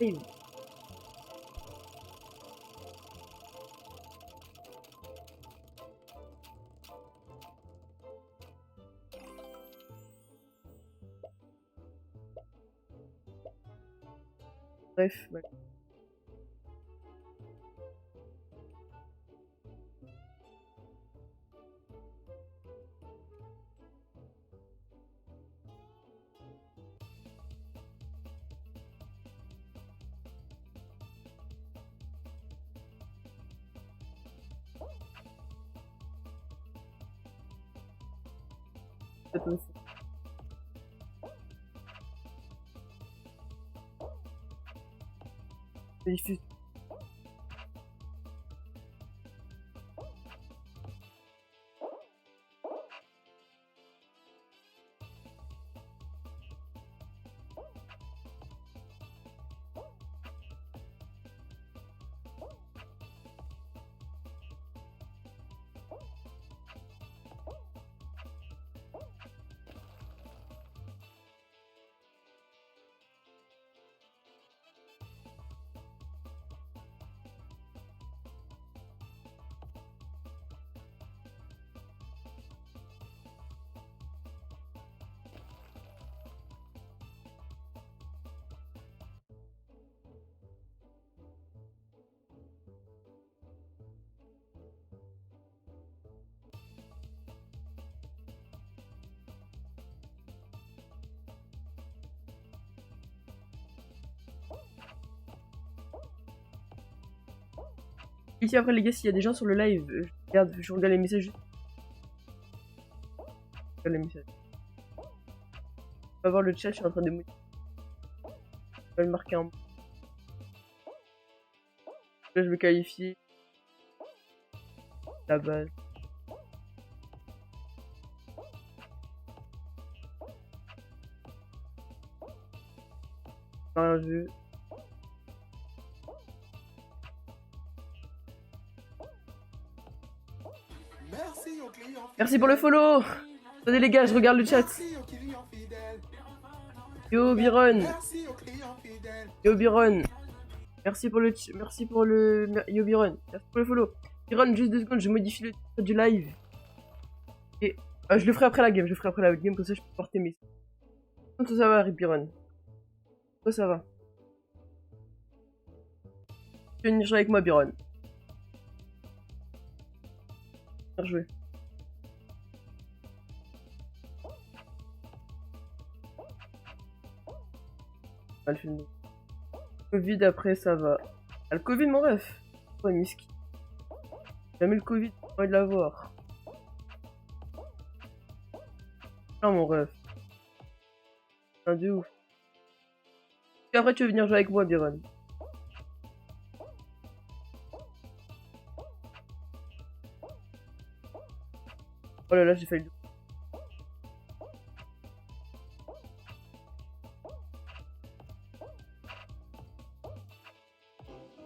live. Bref, ouais. Attends, c'est diffus. Ici après les gars, s'il y a des gens sur le live, je regarde les messages. Je regarde les messages. On va voir le chat, je suis en train de modifier. Je vais le marquer en. Là je vais qualifier la base. Rien vu. Merci pour le follow. Attendez les gars, je regarde le chat. Yo Byron. Yo Byron. Merci pour le Yo Byron. Merci pour le follow. Byron, juste 2 secondes, je modifie le titre du live. Et je le ferai après la game, comme ça je peux porter mes. Comment ça va, Byron? Comment ça va? Tu veux venir jouer avec moi, Byron? Venir jouer. Ah, le film. Covid après ça va. Ah, le Covid mon ref. Ouais miski. Jamais le Covid, pas de l'avoir. Non mon ref. Un de ouf. Et après tu veux venir jouer avec moi Byron. Oh là là j'ai failli.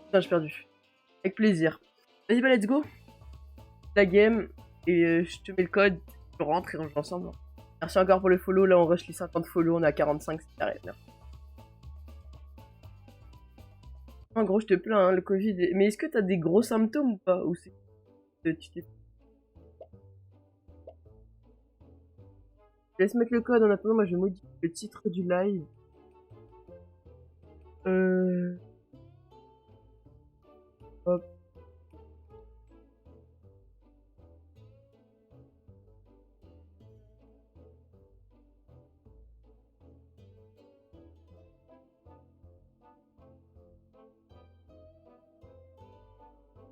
Putain j'ai perdu. Avec plaisir. Vas-y bah let's go. La game. Et je te mets le code. Tu rentres et on joue ensemble. Merci encore pour le follow. Là on rush les 50 follow. On est à 45. C'est carré. Merci. En gros je te plains hein, le Covid. Mais est-ce que t'as des gros symptômes ou pas? Ou c'est... Laisse mettre le code en attendant, moi je modifie le titre du live. Hop.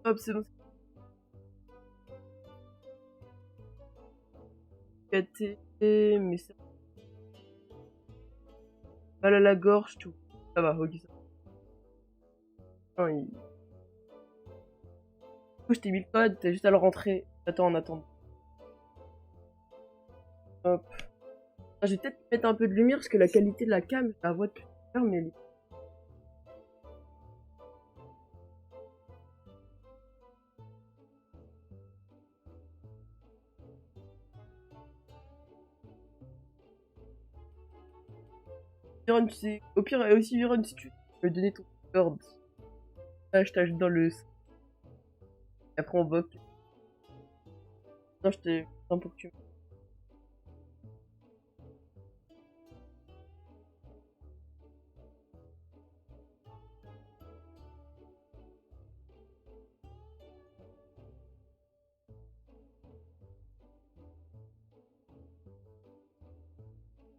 Hop, c'est bon. Mais c'est... Mal à la gorge, tout. Ça va, ok. Ça. Non, il... Du coup, je t'ai mis le code, t'as juste à le rentrer. Attends, en attendant. Hop. Ah, je vais peut-être mettre un peu de lumière parce que la qualité de la cam, je la vois depuis tout à l'heure, mais elle est... Viron, tu sais... Au pire, aussi Viron, si tu veux me donner ton... Discord. Là, je t'ajoute dans le... Et après, on vote. Non, je t'ai... Non, pour que tu...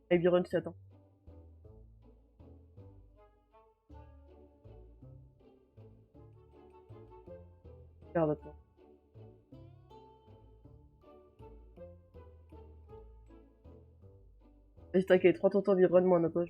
Allez, Byron, je t'attends. Regarde, attends. Vas-y, t'inquiète, 3 temps environnement, on a pas...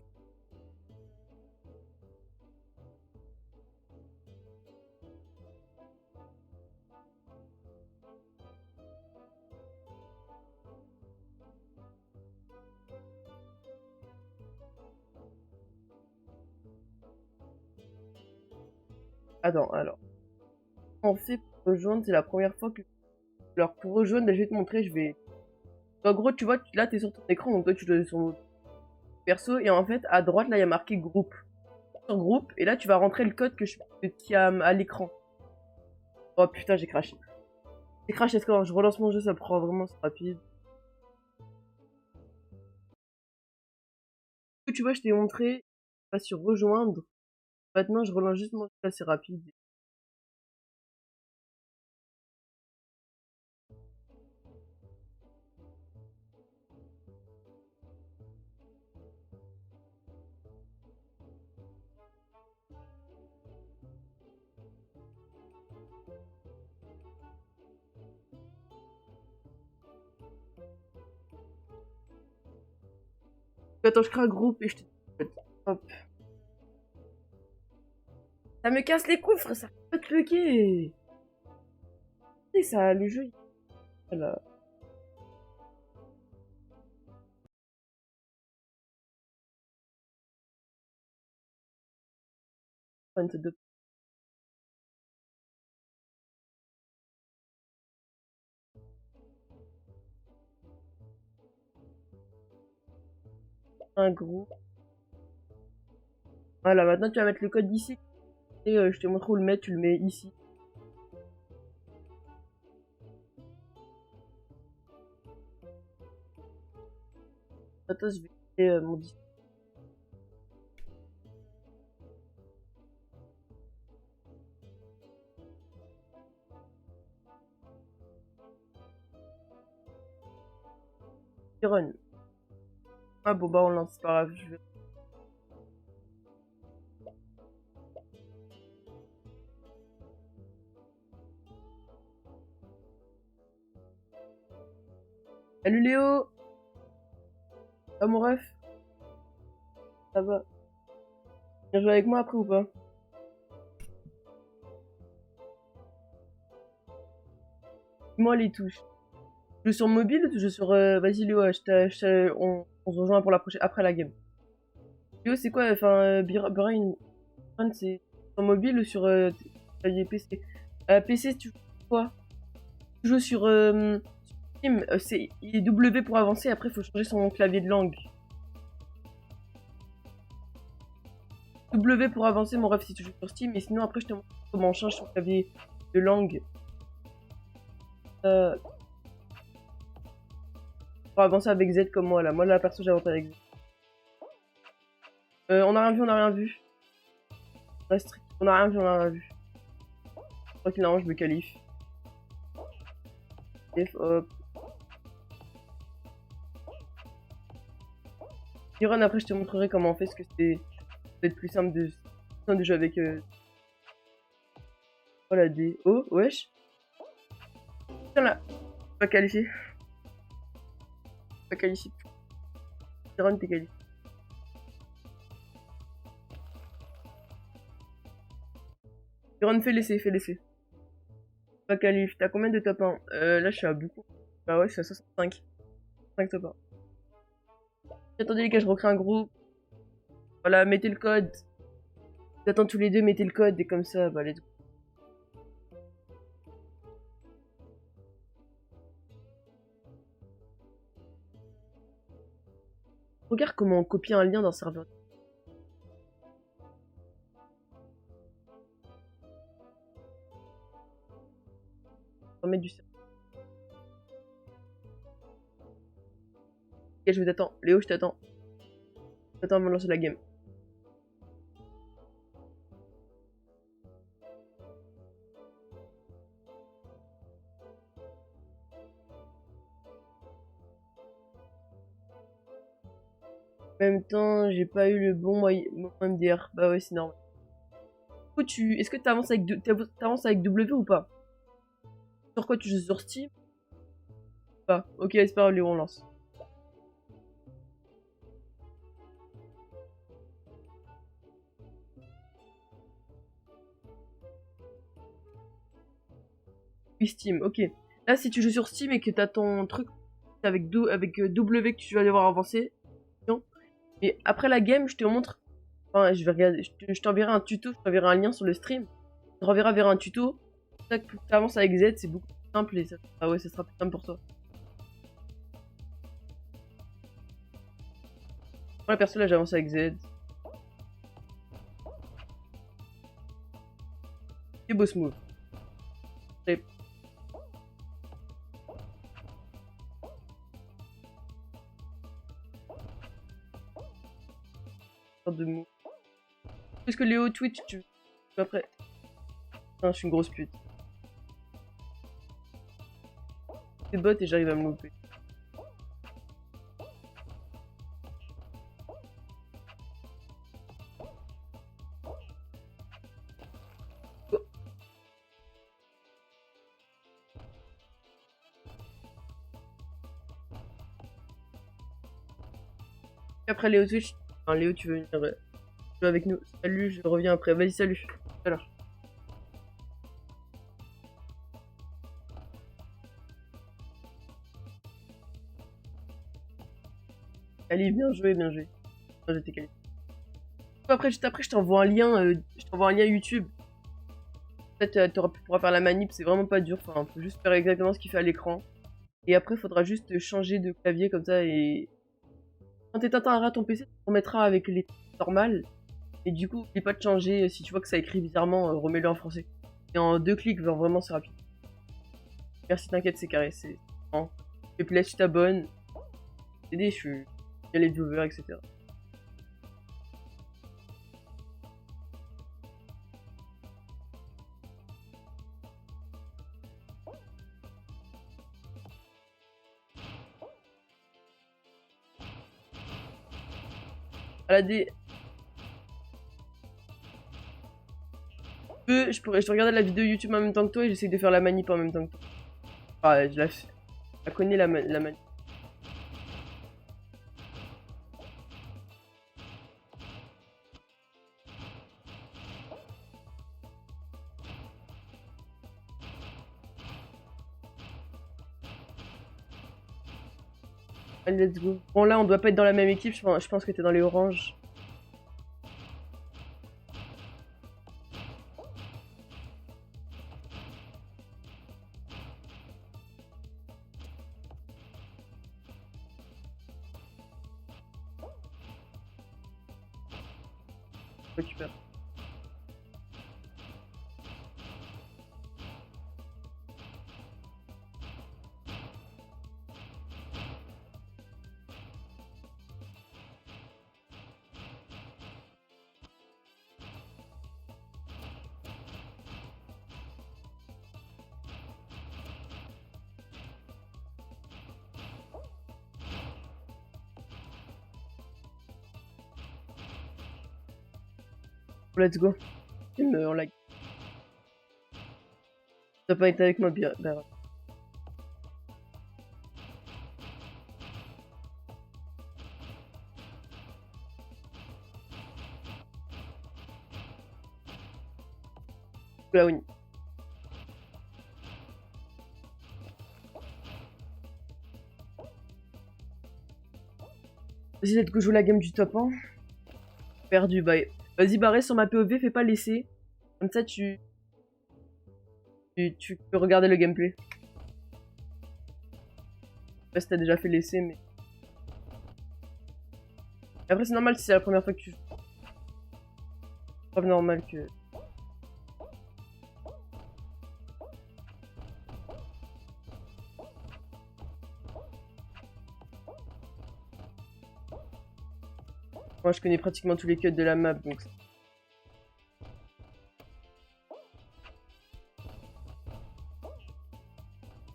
Attends, alors. On fait pour rejoindre, c'est la première fois que... Alors, pour rejoindre, je vais te montrer, je vais... En gros, tu vois, là, t'es sur ton écran, donc toi, tu dois sur ton perso, et en fait, à droite, là, il y a marqué groupe. Sur groupe, et là, tu vas rentrer le code qui a à l'écran. Oh putain, j'ai craché. J'ai craché, est-ce que quand je relance mon jeu, ça prend vraiment rapide. Tu vois, je t'ai montré, pas sur rejoindre. Maintenant, je relance juste mon jeu, assez rapide. Attends, je crée un groupe et je te... Hop. Ça me casse les couilles, frère, ça peut te bloquer. Et ça, le jeu, voilà. Un groupe. Voilà, maintenant tu vas mettre le code d'ici. Et je te montre où le mettre, tu le mets ici. Attends, je vais créer mon disque. Run. Ah bon, bah on lance, c'est pas grave. Salut Léo. Ah mon ref. Ça va. Viens jouer avec moi après ou pas? Dis-moi les touches. Tu joues sur mobile ou tu joues sur... Vas-y Léo, on se rejoint pour la prochaine... Après la game. Léo, c'est quoi? Enfin, Brain, c'est sur mobile ou sur clavier PC? PC, tu joues quoi? Tu joues sur Steam. C'est W pour avancer, après il faut changer son clavier de langue. W pour avancer, mon ref, si tu joues sur Steam, et sinon après je te montre comment on change son clavier de langue. Pour avancer avec Z comme moi là. Moi là, perso, j'avance avec Z. On a rien vu, on a rien vu. On a rien vu, on a rien vu. Je crois que normalement je me qualifie. F, hop. Iron, après je te montrerai comment on fait, parce que c'est peut-être plus simple de jouer avec... Oh la D. Oh, wesh. Tiens là. Pas qualifié. Pas qualifié. Iron, t'es qualifié. Iron, fais l'essai, fais l'essai. Pas qualif. T'as combien de top 1? Là je suis à beaucoup. Bah ouais, je suis à 65. 5 top 1. Attendez les gars, je recrée un groupe. Voilà, mettez le code. Vous attendez tous les deux, mettez le code et comme ça, bah let's go. Regarde comment on copie un lien d'un serveur. remettre du service. Ok, je t'attends. Léo, je t'attends. Attends, on va lancer la game. En même temps, j'ai pas eu le bon moyen MDR. Bah ouais, c'est normal. Du coup, est-ce que t'avances avec W ou pas? Sur quoi tu joues sur Steam? Pas. Ok, c'est pas grave, Léo, on lance. Oui, Steam, ok. Là, si tu joues sur Steam et que t'as ton truc avec W que tu vas devoir avancer, non. Et après la game, je te montre. Enfin, je vais regarder. Je t'enverrai un tuto, je t'enverrai un lien sur le stream. Je te renverrai vers un tuto. Ça, que tu avances avec Z, c'est beaucoup plus simple et ça, ah ouais, ça sera plus simple pour toi. Moi, perso, là, j'avance avec Z. C'est beau smooth. Et... de mots. Est-ce que Léo Twitch, tu après? Non, je suis une grosse pute. C'est bot et j'arrive à me louper. Oh. Après Léo Twitch, enfin, Léo, tu veux venir jouer avec nous? Salut, je reviens après. Vas-y, salut. Alors. Allez, bien joué, bien joué. Non, j'étais qualifié. Après, juste après, je t'envoie un lien YouTube. Peut-être tu pourras faire la manip, c'est vraiment pas dur. Enfin, faut juste faire exactement ce qu'il fait à l'écran. Et après, faudra juste changer de clavier comme ça et... Quand t'éteindras ton PC, tu remettras avec les normales. Et du coup, n'oublie pas de changer. Si tu vois que ça écrit bizarrement, remets-le en français. Et en 2 clics, vraiment, c'est rapide. Merci, t'inquiète, c'est carré. C'est... S'il te plaît, tu t'abonnes. T'aider, je suis... Il y a les viewers, etc. À la D... Je pourrais regarder la vidéo YouTube en même temps que toi et j'essaie de faire la manip en même temps que toi. Ah, je la connais la manip. Allez, let's go. Bon, là, on doit pas être dans la même équipe. Je pense que t'es dans les oranges. Récupère. Let's go. Il me en lag. Tu dois pas être avec moi, bien. Là, oui. Vas-y, let's go, joue la game du top 1. Perdu, bye. Vas-y, barré sur ma POV, fais pas laisser. Comme ça, tu peux regarder le gameplay. Je sais pas si t'as déjà fait l'essai, mais... Et après, c'est normal si c'est la première fois que tu joues. C'est pas normal que... Moi, je connais pratiquement tous les cuts de la map, donc...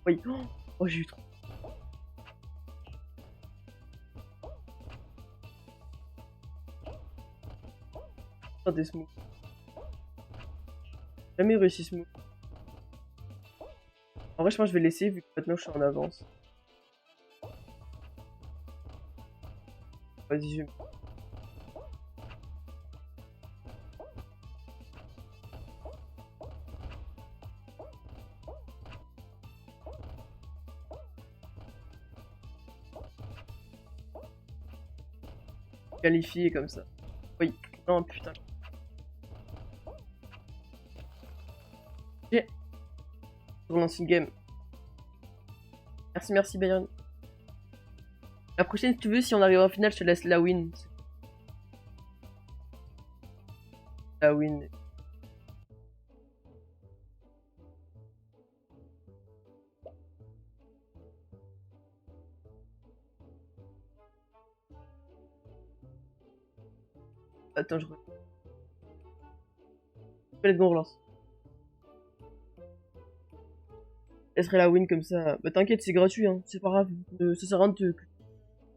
Oui. Oh, j'ai eu trop... Oh, des smooths. Jamais réussi smooth. En vrai, je pense que je vais laisser vu que maintenant je suis en avance. Vas-y, je vais... qualifier comme ça. Oui. Non, putain. J'ai... Je relance une game. Merci, merci Bayern. La prochaine, si tu veux, si on arrive en finale, je te laisse la win. La win. Attends, je... Let's go, on relance. Elle serait la win comme ça. Bah t'inquiète, c'est gratuit, hein. C'est pas grave. Ça sert à rien de te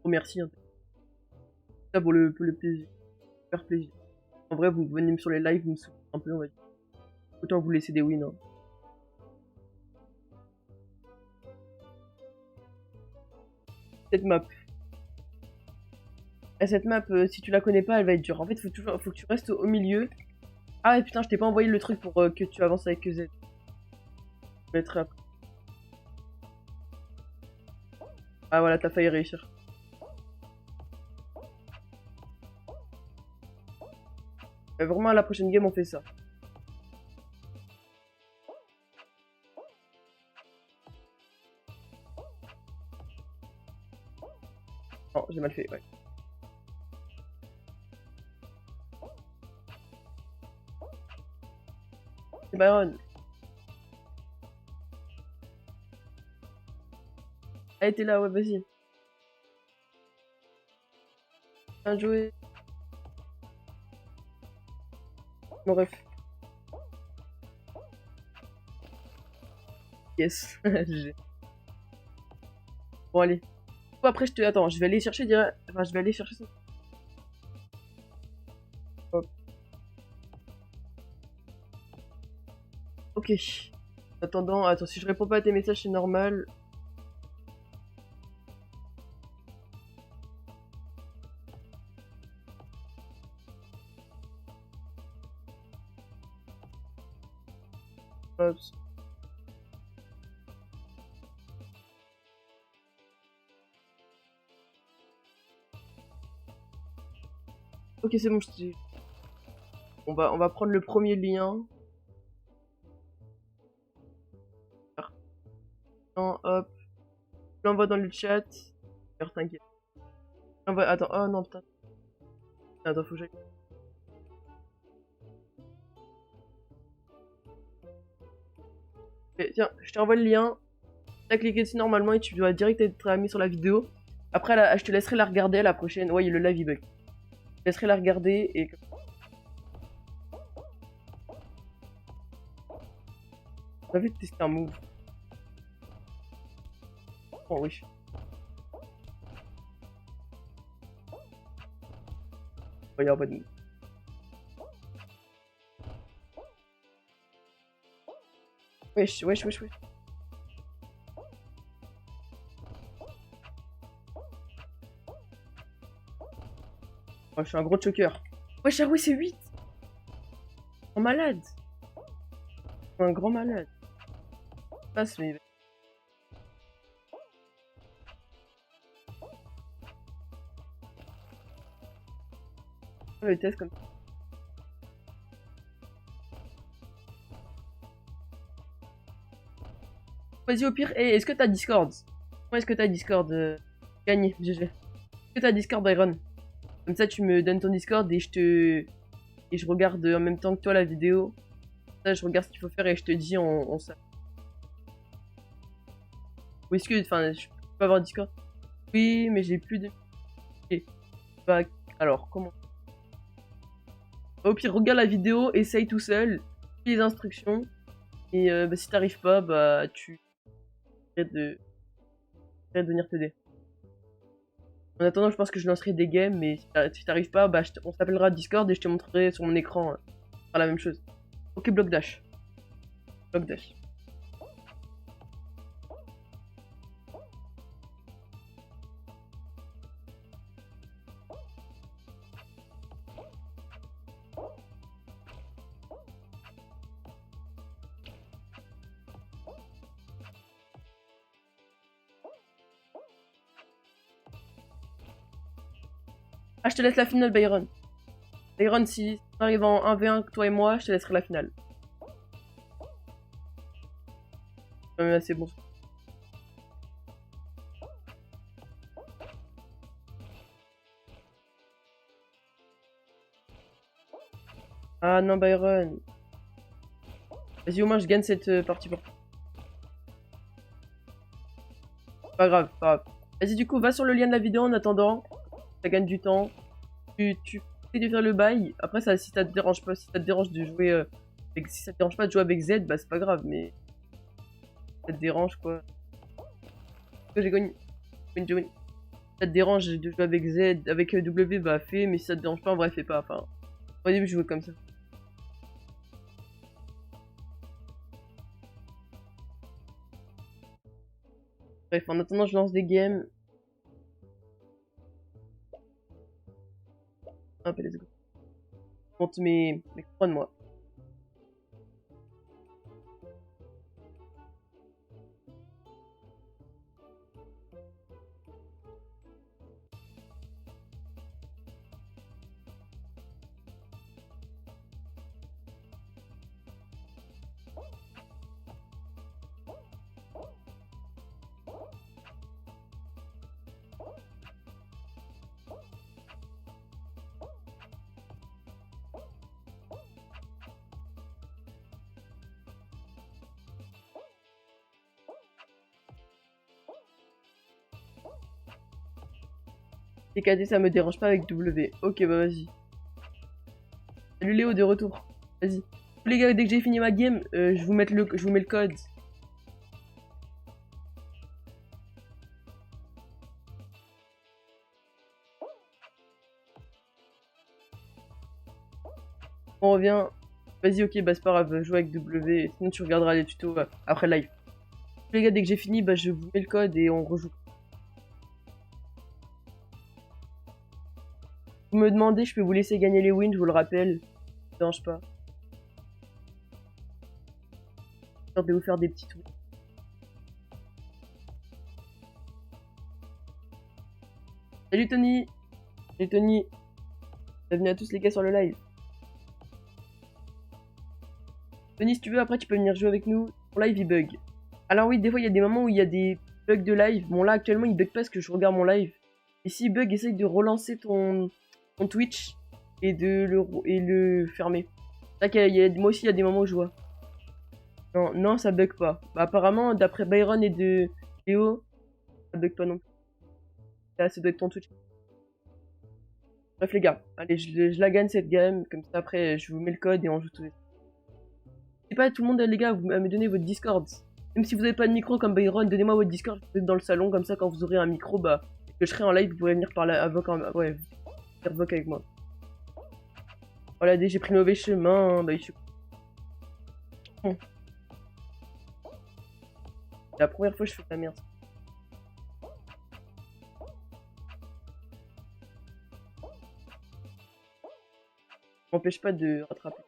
remercier. Hein. Ça pour le plaisir. Faire plaisir. En vrai, vous venez sur les lives, vous me soutenez un peu, on va dire. Autant vous laisser des wins. Hein. Cette map. Et cette map, si tu la connais pas, elle va être dure. En fait, faut que tu restes au milieu. Ah ouais, putain, je t'ai pas envoyé le truc pour que tu avances avec Z. Je vais mettre après. Ah voilà, t'as failli réussir. Mais vraiment, à la prochaine game, on fait ça. Oh, j'ai mal fait, ouais. C'est Byron. Ah, t'es là, ouais, vas-y. Bien joué. Mon ref. Yes. Bon, allez. Après, je te... Attends, je vais aller chercher direct... Enfin, je vais aller chercher ça. Hop. Ok. Attendant, attends, si je réponds pas à tes messages, c'est normal. Hop. Ok, c'est bon, je t'ai... On va prendre le premier lien. Non, hop. Je l'envoie dans le chat. T'inquiète. Attends, oh non, putain. Attends, faut que j'aille. Ok, tiens, je t'envoie le lien. T'as cliqué dessus normalement et tu dois direct être mis sur la vidéo. Après, je te laisserai la regarder à la prochaine. Ouais, le live il bug. Je te laisserai la regarder et... On va vite tester un move. Oh oui. Regarde, pas de move. Wesh, wesh, wesh, wesh. Oh, je suis un gros choker. Wesh, ah oui, c'est 8. Un malade. Un grand malade. Passe, mais... Le test comme ça. Vas-y, au pire, est-ce que t'as Discord? Comment est-ce que t'as Discord gagné, GG. Est-ce que t'as Discord, Byron? Comme ça, tu me donnes ton Discord et je regarde en même temps que toi la vidéo. Ça, je regarde ce qu'il faut faire et je te dis, on sait. Ou est-ce que, enfin, je peux avoir Discord? Oui, mais j'ai plus de... Ok. Bah, alors, comment? Au pire, regarde la vidéo, essaye tout seul, fais les instructions. Et bah, si t'arrives pas, bah tu de venir t'aider. En attendant, je pense que je lancerai des games, mais si t'arrives pas, bah on s'appellera Discord et je te montrerai sur mon écran la même chose. Ok, bloc dash. Bloc dash. Ah, je te laisse la finale, Byron. Byron, si t'arrives en 1v1 toi et moi, je te laisserai la finale. C'est bon. Ah non, Byron. Vas-y, au moins je gagne cette partie. Pas grave, pas grave. Vas-y, du coup, va sur le lien de la vidéo en attendant. Ça gagne du temps. Tu fais de faire le bail. Après, ça, si ça te dérange pas, si ça te dérange de jouer. Si ça te dérange pas de jouer avec Z, bah c'est pas grave, mais. Ça te dérange quoi. J'ai gagné. Si ça te dérange de jouer avec Z, avec W, bah fais, mais si ça te dérange pas, en vrai, fais pas. Enfin, au début, je jouais comme ça. Bref, en attendant, je lance des games. Hop, let's go. Je monte mes couronnes, moi. TKD, ça me dérange pas avec W. Ok, bah vas-y. Salut Léo, de retour. Vas-y. Les gars, dès que j'ai fini ma game, je vous mets le code. On revient. Vas-y, ok, bah c'est pas grave, joue avec W. Sinon, tu regarderas les tutos après le live. Les gars, dès que j'ai fini, bah je vous mets le code et on rejoue. Vous me demandez, je peux vous laisser gagner les wins, je vous le rappelle. Ça me dérange pas. J'espère de vous faire des petits tours. Salut Tony. Salut Tony. Bienvenue à tous les gars sur le live. Tony, si tu veux, après tu peux venir jouer avec nous. Mon live il bug. Alors oui, des fois il y a des moments où il y a des bugs de live. Bon là actuellement il bug pas parce que je regarde mon live. Et s'il bug, essaye de relancer ton Twitch et de le fermer. Moi aussi il y a des moments où je vois. Non, non, ça bug pas. Bah, apparemment, d'après Byron et de Léo, ça bug pas non plus. Là, ça doit être ton Twitch. Bref les gars, allez, je la gagne cette game. Comme ça après, je vous mets le code et on joue tous les... C'est pas tout le monde les gars, vous me donnez votre Discord. Même si vous avez pas de micro comme Byron, donnez-moi votre Discord, vous êtes dans le salon, comme ça quand vous aurez un micro, bah, que je serai en live, vous pourrez venir parler ouais, faire voc avec moi. Voilà, dès j'ai pris le mauvais chemin, bah, je suis... Bon. C'est la première fois que je fais de la merde. M'empêche pas de rattraper.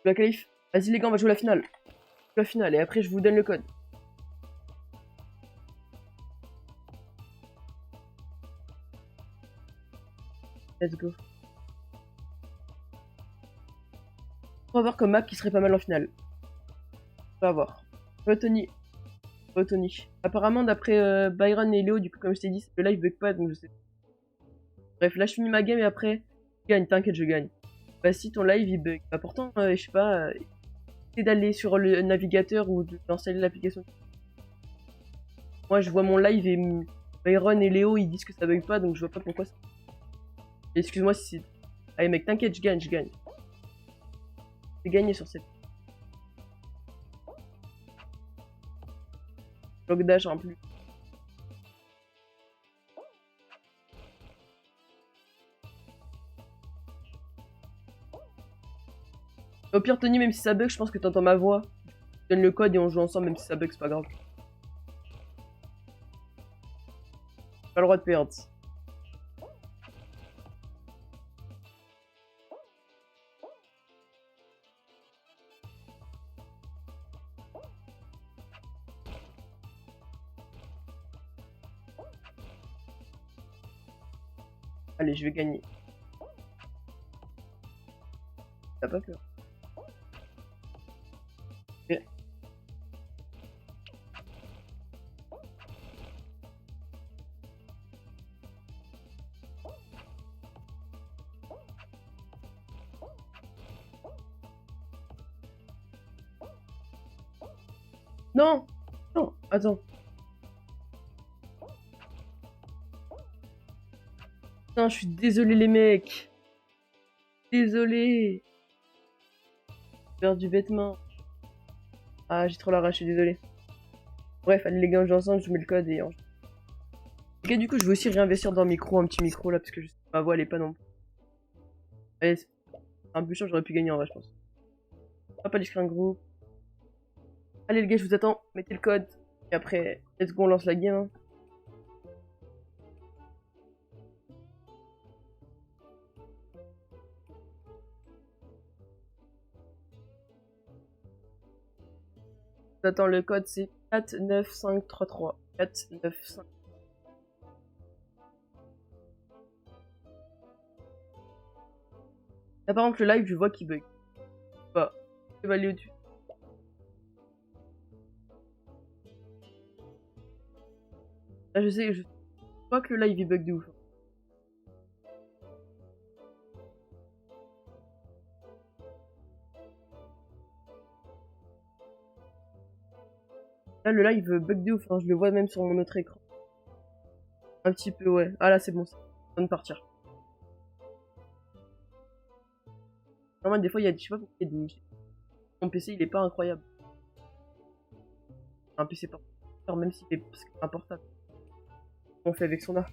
La qualif. Vas-y les gars, on va jouer la finale. La finale et après je vous donne le code. Let's go. On va voir comme map qui serait pas mal en finale. On va voir. Tony. Tony. Apparemment d'après Byron et Léo, du coup comme je t'ai dit, le live bug pas donc je sais. Bref, là je finis ma game et après, je gagne, t'inquiète, je gagne. Bah si ton live il bug. Bah pourtant, je sais pas, essaie d'aller sur le navigateur ou d'installer l'application. Moi je vois mon live et Byron et Léo ils disent que ça bug pas donc je vois pas pourquoi ça. Excuse-moi si c'est. Allez mec, t'inquiète, je gagne, je gagne. J'ai gagné sur cette. Log dash en plus. Au pire, Tony, même si ça bug, je pense que t'entends ma voix. Je donne le code et on joue ensemble, même si ça bug, c'est pas grave. Pas le droit de perdre. Allez, je vais gagner. T'as pas peur. Et... Non! Non! Attends. Non, je suis désolé les mecs. Désolé. J'ai perdu bêtement. Ah, j'ai trop l'arraché, désolé. Bref, allez les gars, on joue ensemble, je mets le code et... Ok, du coup, je vais aussi réinvestir dans le micro, un petit micro là, parce que ma voix elle est pas non plus. Allez, c'est un peu chiant, j'aurais pu gagner en vrai, je pense. Hop, allez, je crée un groupe. Allez les gars, je vous attends, mettez le code. Et après, let's go, on lance la game. Hein. Attends, le code c'est 49533. 495. Là par contre le live je vois qu'il bug. Bah, je vais aller au-dessus. Là je vois que le live il bug de ouf. Là le live bug de ouf, hein. Je le vois même sur mon autre écran. Un petit peu ouais. Ah là c'est bon, ça va partir. Normalement des fois il y a, je sais pas pourquoi il y a des... Mon PC il est pas incroyable. Un PC portable, même s'il est un portable. On fait avec son art.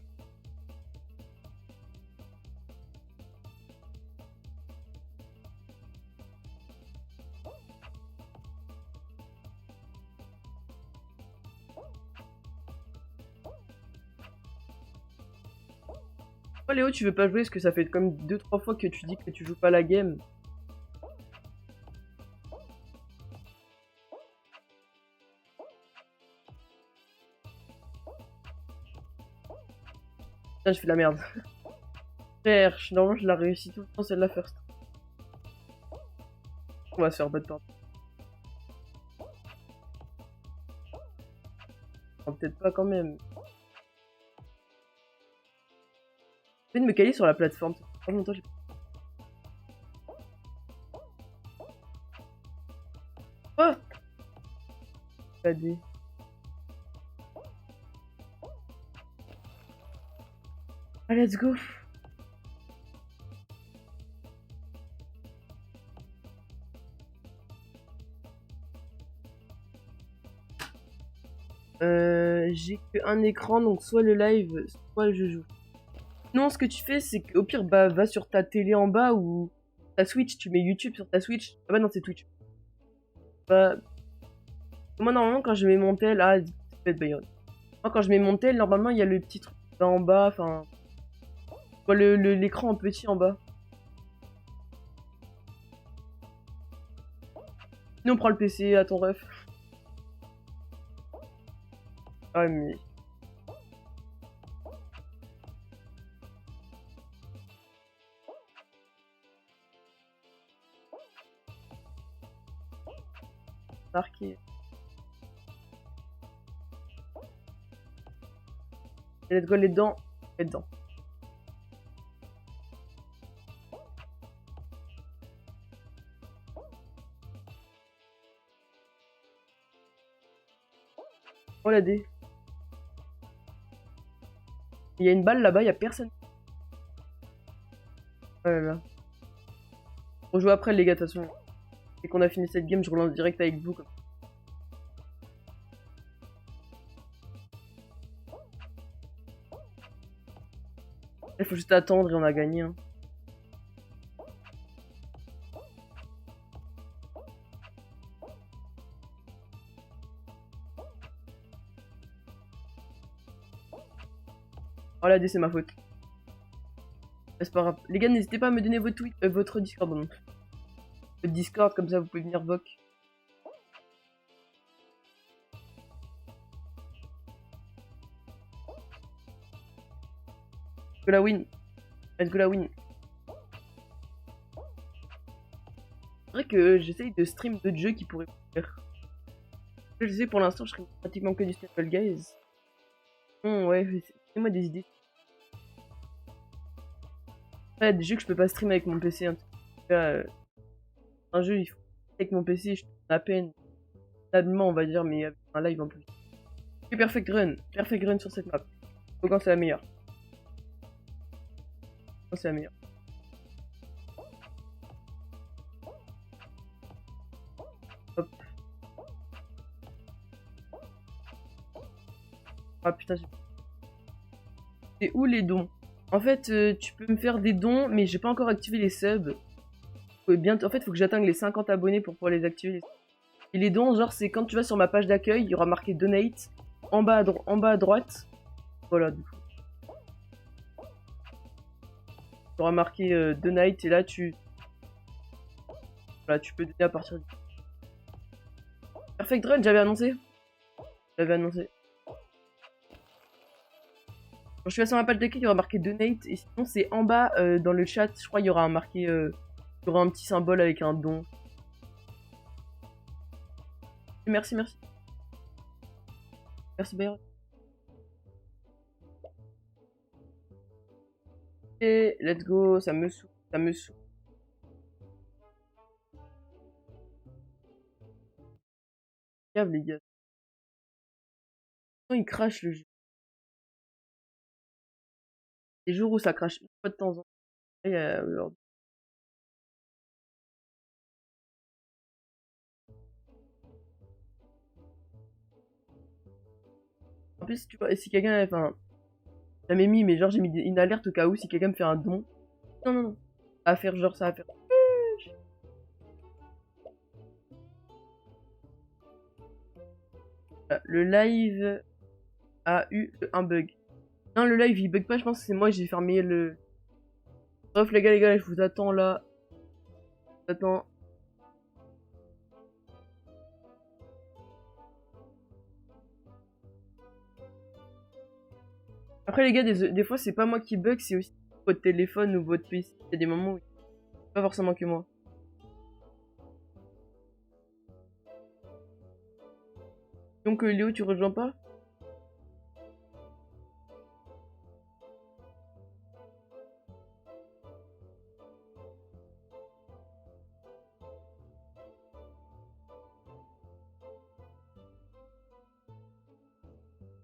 Pourquoi Léo tu veux pas jouer? Parce que ça fait comme 2-3 fois que tu dis que tu joues pas la game. Putain, je fais de la merde. Frère, normalement je la réussis tout le temps celle-là first. On va se faire battre par... Oh, peut-être pas quand même. Je vais me caler sur la plateforme. Oh, longtemps, j'ai... Oh KD. Ah, let's go. J'ai qu'un écran, donc soit le live, soit je joue. Non, ce que tu fais, c'est qu'au pire, bah, va sur ta télé en bas ou ta Switch, tu mets YouTube sur ta Switch. Ah bah non, c'est Twitch. Bah, moi, normalement, quand je mets mon tel, ah, c'est peut-être Bayonne. Moi, quand je mets mon tel, normalement, il y a le petit truc là en bas, enfin... Tu vois l'écran en petit en bas. Nous, on prend le PC à ton ref. Ah, mais... Marqué. Et let's go, les dents. Les dents. Oh la D. Il y a une balle là-bas, il y a personne. Oh là là. On joue après les gars de toute façon. Dès qu'on a fini cette game, je relance direct avec vous. Il faut juste attendre et on a gagné. Hein. Oh la D, c'est ma faute. C'est pas grave. Les gars, n'hésitez pas à me donner votre Discord. Pardon. Votre Discord, comme ça vous pouvez venir voc. Let's go la win. Let's go la win. C'est vrai que j'essaye de stream d'autres jeux qui pourraient faire. Je sais pour l'instant je stream pratiquement que du Snapple Guys. Ouais, c'est-moi des idées. Ouais, des jeux que je peux pas stream avec mon PC. En tout cas, un jeu, il faut avec mon PC, je tourne à peine. Stablement, on va dire, mais avec un live en plus. Et Perfect Run. Perfect Run sur cette map. Faut quand c'est la meilleure. Quand c'est la meilleure. Hop. Ah putain, c'est où les dons? En fait, tu peux me faire des dons, mais j'ai pas encore activé les subs. En fait, faut que j'atteigne les 50 abonnés pour pouvoir les activer. Et les dons, genre, c'est quand tu vas sur ma page d'accueil, il y aura marqué Donate en bas à droite. Voilà, du coup. Il y aura marqué Donate et là, voilà, tu peux donner à partir de... Perfect Run, j'avais annoncé. J'avais annoncé. Quand je suis sur ma page d'accueil, il y aura marqué Donate. Et sinon, c'est en bas dans le chat. Je crois il y aura marqué. Il y aura un petit symbole avec un don. Merci, merci. Merci, Bayron. Et let's go. Ça me saoule. Ça me saoule. Grave, les gars. Il crache le jeu. Les jours où ça crache une fois de temps en temps. En plus, tu vois, si quelqu'un. Enfin, j'avais mis, mais genre, j'ai mis une alerte au cas où si quelqu'un me fait un don. Non, non, non. À faire genre ça, à faire. Voilà, le live a eu un bug. Non, le live il bug pas, je pense que c'est moi, j'ai fermé le. Bref, les gars, je vous attends là. Attends. Après, les gars, des fois, c'est pas moi qui bug, c'est aussi votre téléphone ou votre PC. Il y a des moments où c'est pas forcément que moi. Donc, Léo, tu rejoins pas?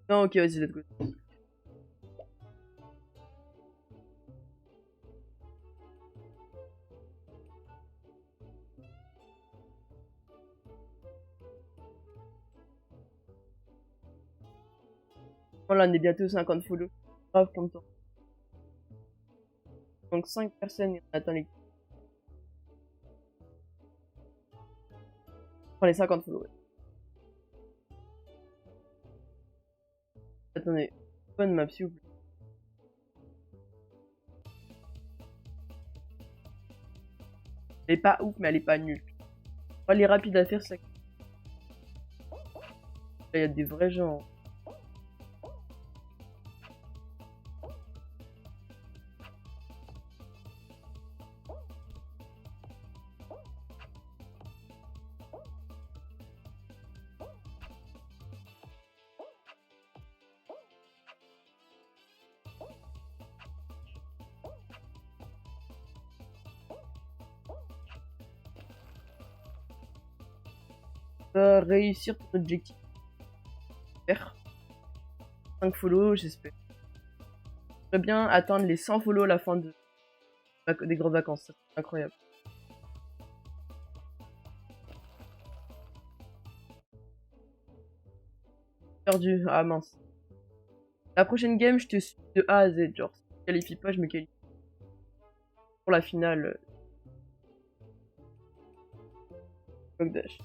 Non, ok, vas-y, let's go. Voilà, on est bientôt 50 follow. Grave content. Donc 5 personnes, attends les... Enfin, les 50 follow, ouais. Attendez, bonne map, s'il vous plaît. Elle est pas ouf, mais elle est pas nulle. Oh, elle est rapide à faire, ça. Là, il y a des vrais gens. Réussir ton objectif. J'espère. 5 follow, j'espère. J'aimerais bien atteindre les 100 follow à la fin des grandes vacances. C'est incroyable. Perdu. Ah mince. La prochaine game, je te suis de A à Z. Genre, si je me qualifie pas, je me qualifie. Pour la finale. Dash.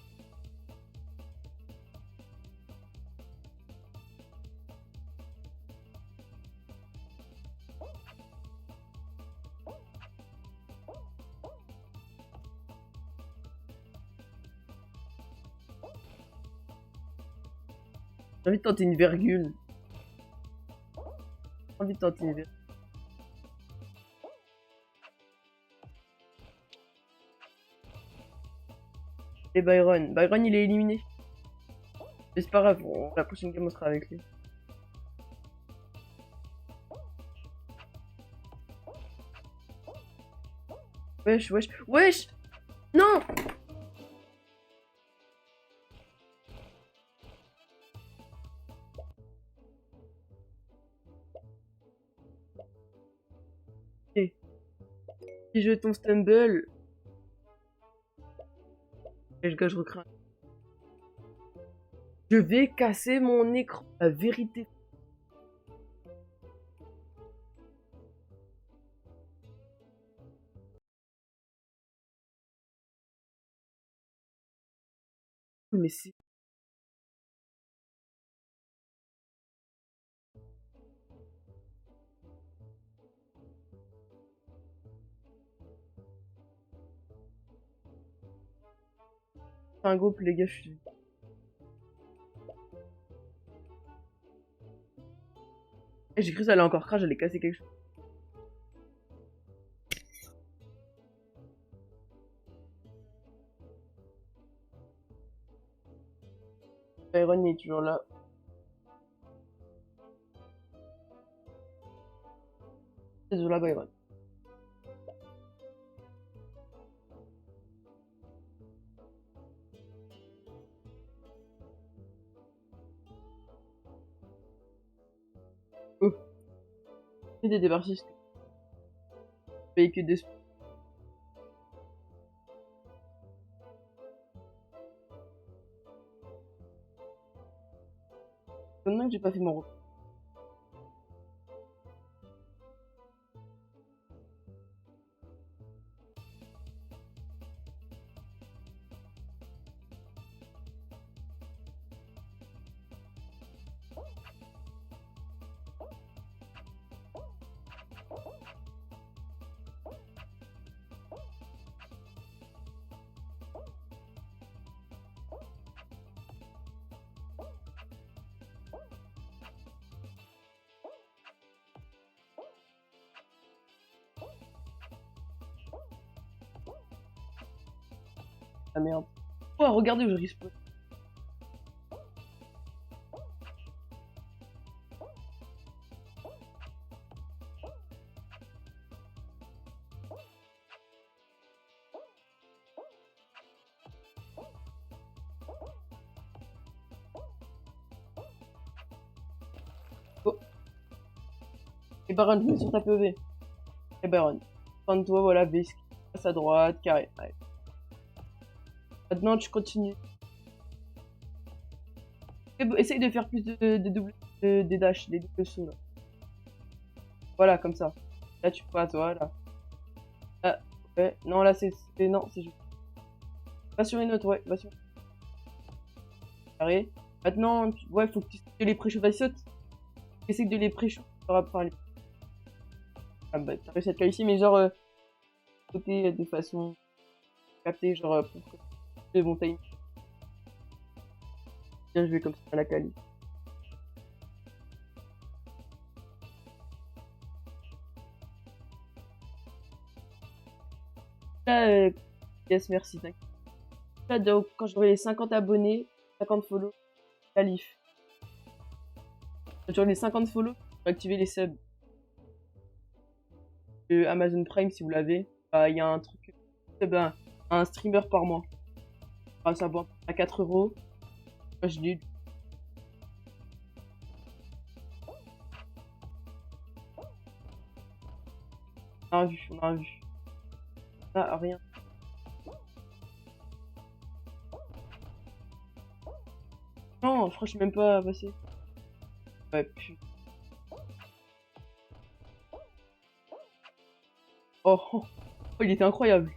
J'ai envie de tenter une virgule. J'ai envie de tenter une virgule. Et Byron. Byron, il est éliminé. Mais c'est pas grave, la prochaine game, on sera avec lui. Wesh, wesh, wesh! Non! Et si je ton stumble. Et le gars, je recrains. Je vais casser mon écran. La vérité. Mais c'est... C'est un groupe, les gars, je suis... Et j'ai cru que ça allait encore crash, j'allais casser quelque chose. Byron est toujours là. Désolé, Byron. Oh. Il y a des parties. Je paye que 2. Maintenant que j'ai pas fait mon rôle. Ah merde. Oh, regardez où je respawn. Oh. Et Baron, je mets sur ta PV. Et Baron. Fin de toi, voilà, bisque. Passe à droite, carré. Allez. Maintenant, tu continues. Essaye de faire plus de double, des dash, des doubles sauts là. Voilà, comme ça. Là, tu passes, voilà. Ah, ouais. Non, là, non, c'est juste. Va sur une autre, ouais. Va sur. Carré. Maintenant, ouais, faut que tu essaies de les préchauffer. Saute. Essaye de les préchauffer. Ah bah, t'as réussi à te qualifier, mais genre, côté de façon captée, genre, pour que c'est bon time. Bien joué comme ça à la quali. Là, yes, merci. Là, donc, quand j'aurai les 50 abonnés, 50 follow, qualif. Quand j'aurai les 50 follow, je vais activer les subs. Amazon Prime, si vous l'avez, il y a un truc, un streamer par mois. Enfin, ça va à 4 euros. Moi, je l'ai. On a un vu, on a un vu. Ah, rien. Non, je crois que je suis même pas passé. Ouais, putain. Oh, oh, oh, il était incroyable.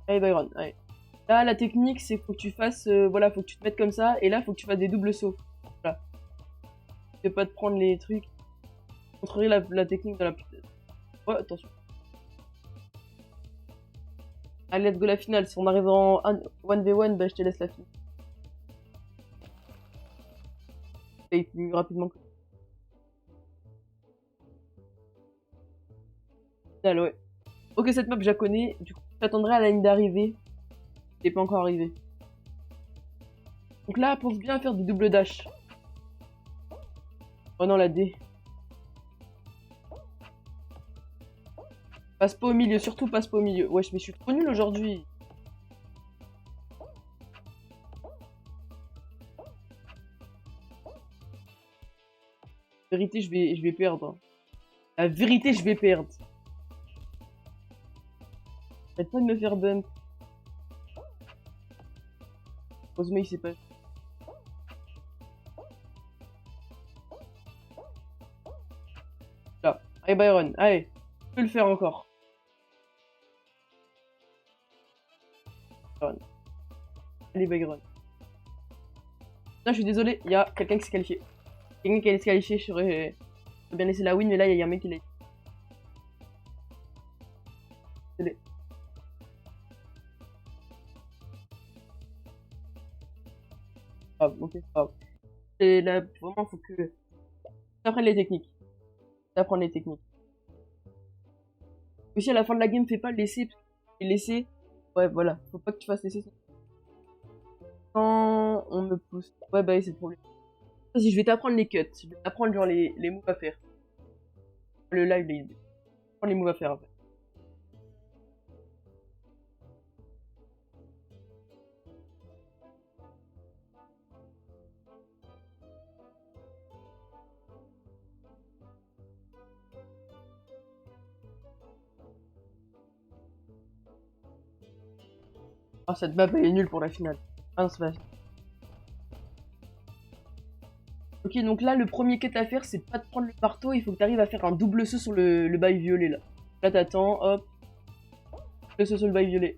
Allez, Byron, allez. Là, la technique, c'est faut que tu fasses... voilà, faut que tu te mettes comme ça. Et là, faut que tu fasses des doubles sauts. Voilà. Tu fais pas de prendre les trucs. Montrer la technique de la... Oh, attention. Allez, let's go la finale. Si on arrive en 1v1, bah je te laisse la finale. Et plus rapidement que... Finale, ouais. Ok, cette map, je la connais. Du coup, j'attendrai à la ligne d'arrivée. Elle n'est pas encore arrivée. Donc là, pense bien à faire des doubles dash. Oh non, la D. Passe pas au milieu, surtout passe pas au milieu. Wesh, mais je suis trop nul aujourd'hui. La vérité, je vais perdre. La vérité, je vais perdre. Arrête pas de me faire bump. Heureusement, il sait pas. Là. Allez, Byron, allez. Tu peux le faire encore. Byron. Allez, Byron. Non, je suis désolé, il y a quelqu'un qui s'est qualifié. Quelqu'un qui allait se qualifier, j'aurais bien laissé la win, mais là, il y a un mec qui l'a. Désolé. Ah, ok, ah. Et là, vraiment, faut que tu apprennes les techniques. T'apprends les techniques. Aussi, à la fin de la game, fais pas le laisser. Et laisser. Ouais, voilà. Faut pas que tu fasses laisser. Quand on me pousse. Ouais, bah, c'est le problème. Vas-y, je vais t'apprendre les cuts. Je vais t'apprendre, genre, les moves à faire. Le live, les moves à faire, en fait. Oh, cette map, elle est nulle pour la finale. Ah non, c'est pas. Ok, donc là, le premier cut à faire, c'est pas de prendre le marteau. Il faut que tu arrives à faire un double saut sur le bail violet, là. Là, t'attends, hop. Le saut sur le bail violet.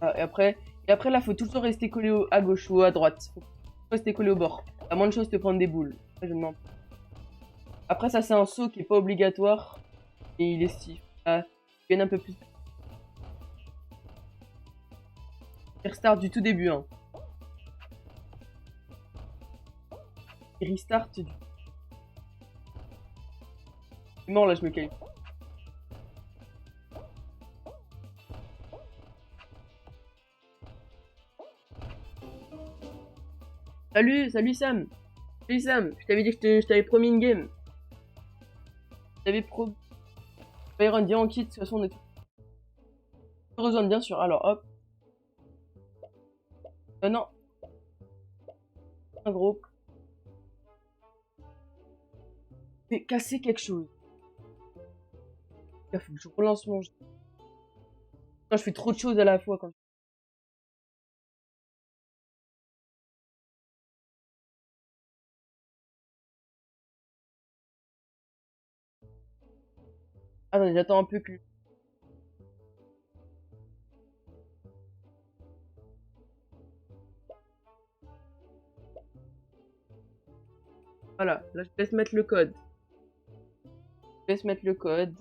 Ah, et après, là, faut tout le temps rester collé à gauche ou à droite. Faut rester collé au bord. À moins de choses, te prendre des boules. Ça, je demande. Après, ça, c'est un saut qui est pas obligatoire. Et il est estive. Ah, tu gagnes un peu plus. Restart du tout début, hein. Et restart du... Je suis mort, là, je me qualifie. Salut, salut Sam. Salut Sam, je t'avais dit que je t'avais promis une game. Je t'avais promis. Byron, viens en kit, de toute façon on est heureusement bien sûr. Alors hop. Non. Un gros. Fais casser quelque chose. Il faut que je relance mon jeu. Non, je fais trop de choses à la fois quand. Attendez, j'attends un peu que. Voilà, là je te laisse mettre le code. Je te laisse mettre le code.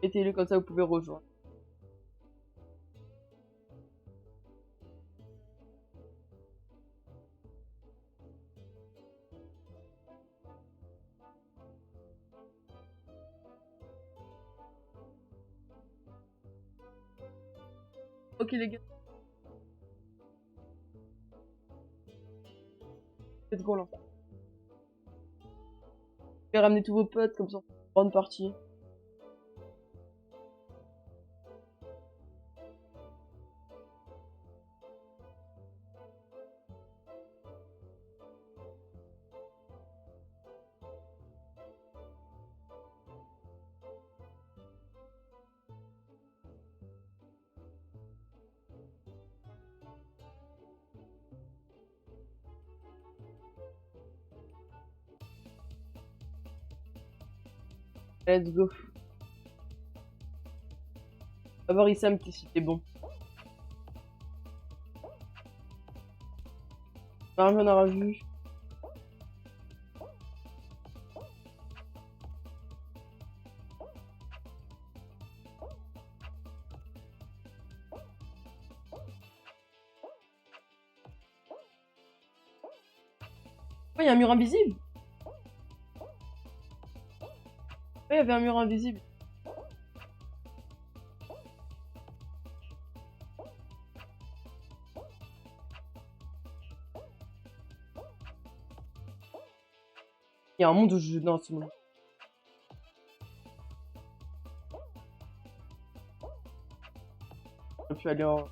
Mettez-le comme ça, vous pouvez rejoindre. Ok les gars. Let's go là. Je vais ramener tous vos potes comme ça. Bonne partie. Let's go. On va voir Issam si t'es bon. Marvin on aura vu. Oh, il y a un mur invisible. Oh, il y avait un mur invisible. Il y a un monde où je... Non, c'est bon. Je peux aller en...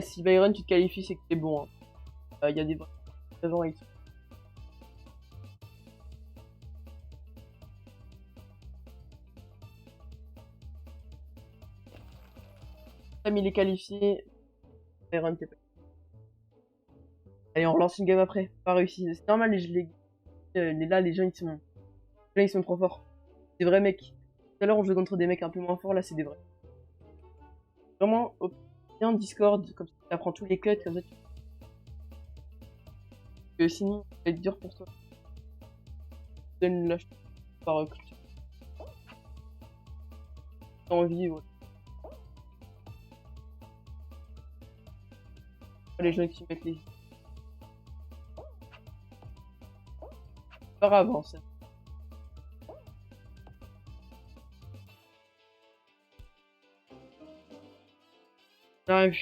si Byron tu te qualifies, c'est que t'es bon. Il y a des raisons avec ça. Sam il est qualifié. Byron t'es pas. Allez, on relance une game après. Pas réussi. C'est normal, là, les gens ils sont trop forts. Des vrais mecs. Tout à l'heure on jouait contre des mecs un peu moins forts, là c'est des vrais. Vraiment, bien Discord, comme ça tu apprends tous les cuts, comme ça tu... sinon, ça va être dur pour toi. Je donne la par culture. T'as envie, ouais. Les gens qui mettent les... Par avance. J'arrive.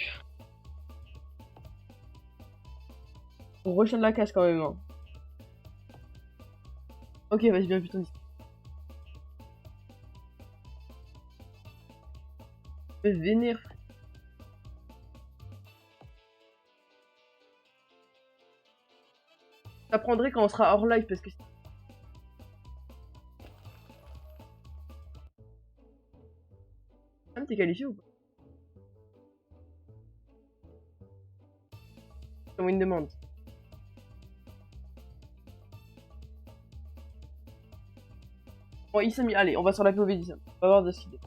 On rechaîne la casse quand même. Hein. Ok, vas-y, bien putain. Vénère. T'apprendrai quand on sera hors live parce que... Ah, t'es qualifié ou pas? C'est une demande. Bon, Issam, allez, on va sur la POV d'Issam. On va voir de ce qu'il est.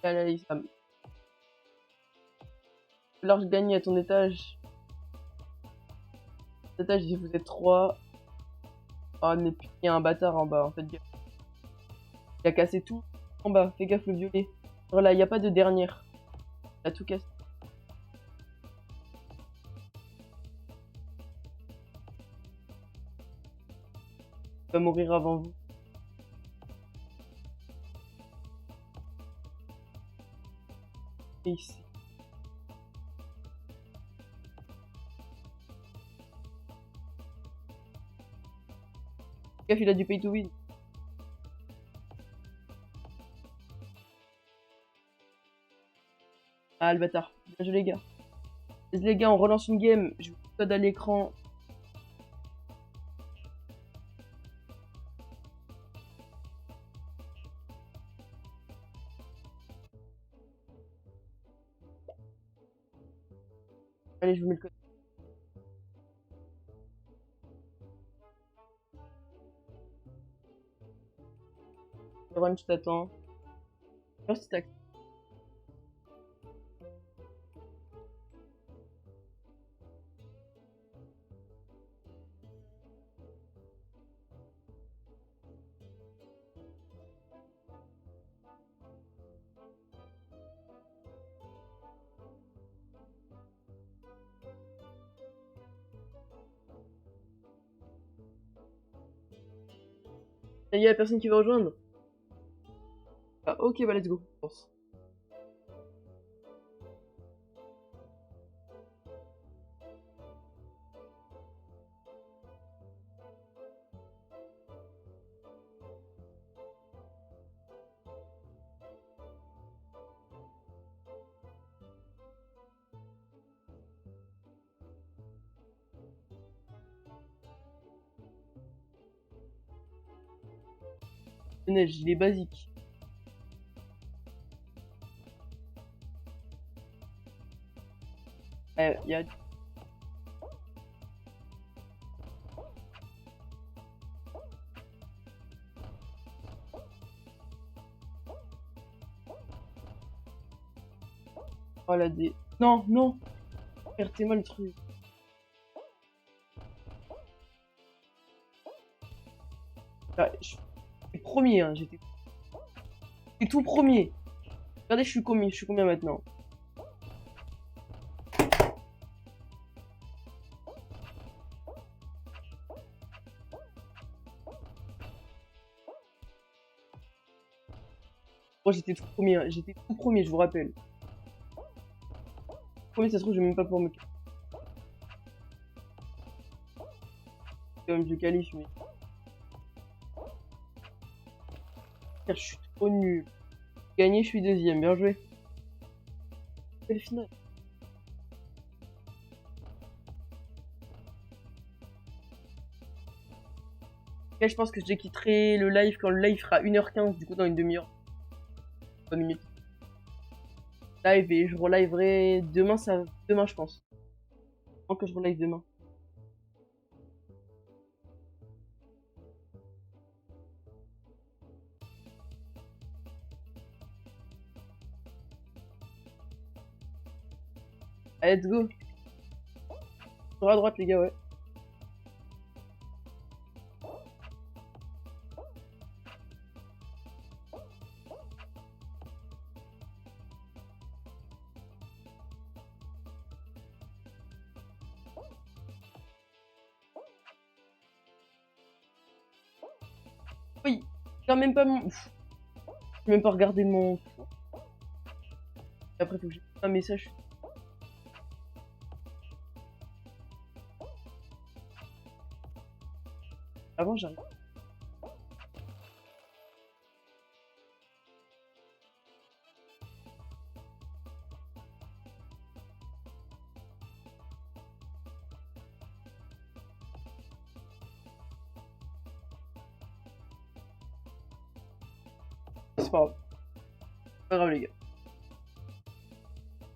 Allez, Issam. Alors, je gagne à ton étage. Cet étage, vous êtes 3. Oh, mais putain, il y a un bâtard en bas, en fait. Il a cassé tout en bas. Fais gaffe, le violet. Alors là, il n'y a pas de dernière. Il a tout cassé. Il va mourir avant vous. Et ici. Gaffe, il a du pay to win. Ah, le bâtard. Bien joué, les gars. Les gars, on relance une game. Je vous code à l'écran. Allez, je vous mets le code. Run, je t'attends. Merci, tac. Il y a personne qui va rejoindre. Ah, ok, bah let's go. Je pense. Neige, il est basique. Il y a... Oh la dé... Non, non. Frère, t'es mal le truc. Ah, j'étais premier, hein. J'étais tout premier. Regardez, je suis combien maintenant? Moi, j'étais tout premier, hein. J'étais tout premier, je vous rappelle. Premier, ça se trouve, je vais même pas pouvoir me... Comme je qualifie, mais... Frère, je suis trop nul. Gagné, je suis deuxième. Bien joué. Quelle finale? Là, je pense que je quitterai le live quand le live fera 1h15, du coup, dans une demi-heure. 3 minutes. Live et je reliverai demain, demain, je pense. Avant que je relive demain. Allez, let's go. Sur à droite, les gars, ouais. Oui, regarde même pas mon... J'ai même pas regardé mon... Après, faut que j'ai un message. Avant, j'arrive. C'est pas grave. Pas grave, les gars.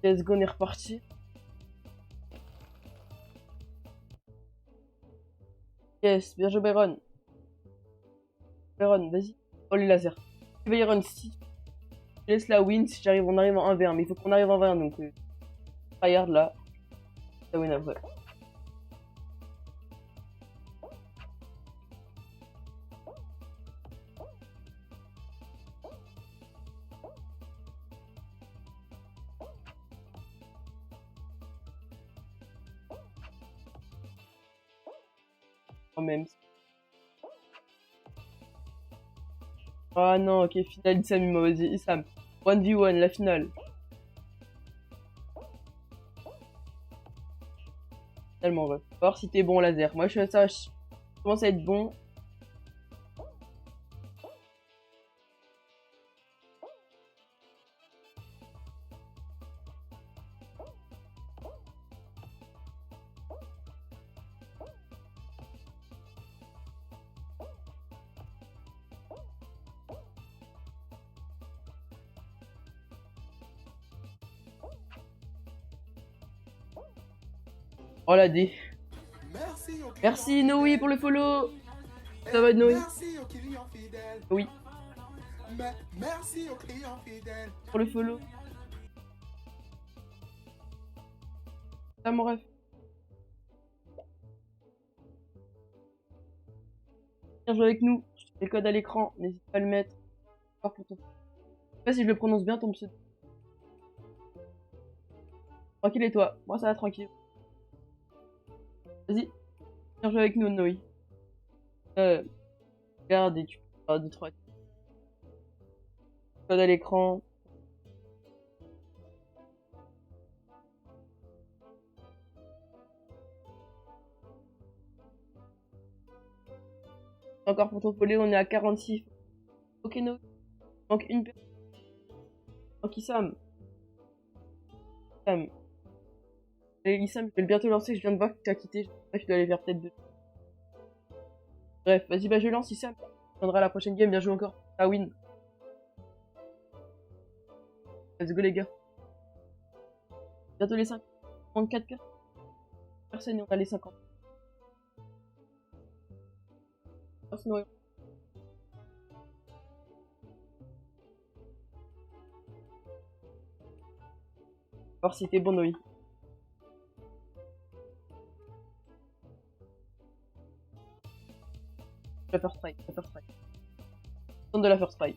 Let's go, on est reparti. Yes, bien joué, Byron. Byron, vas-y. Oh, les lasers. Byron, si. Je laisse la win si on arrive en 1v1. Mais il faut qu'on arrive en 1v1, donc... Regarde là. La win après. Quand même. Ah non, ok, finale Issam, vas-y, Issam. 1v1, la finale. Tellement, on va voir si t'es bon au laser. Moi, je commence à être bon. Oh la D. Merci Noé pour le follow. Ça va Noé? Oui. Pour le follow. Ça mon ref. Viens jouer avec nous. Je te mets le code à l'écran. N'hésite pas à le mettre. Pour ton... Je sais pas si je le prononce bien ton pseudo. Tranquille et toi? Moi ça va tranquille. Vas-y. Viens jouer avec nous Noé. Regarde et tu 2, 3. Code à l'écran. Encore pour ton volet, on est à 46. Ok, no. Manque une personne. Manque Issam. Issam. Allez, Issam, je vais bientôt lancer. Je viens de voir que tu as quitté. Je dois aller vers peut-être 2. Bref, vas-y, bah je lance Issam. On viendra à la prochaine game. Bien joué encore. Ah, win. Let's go, les gars. Bientôt les 5. Manque 4 personnes et on a les 50. Sinon, voir si t'es bon, Noé. La first try, la first try. Tente de la first try.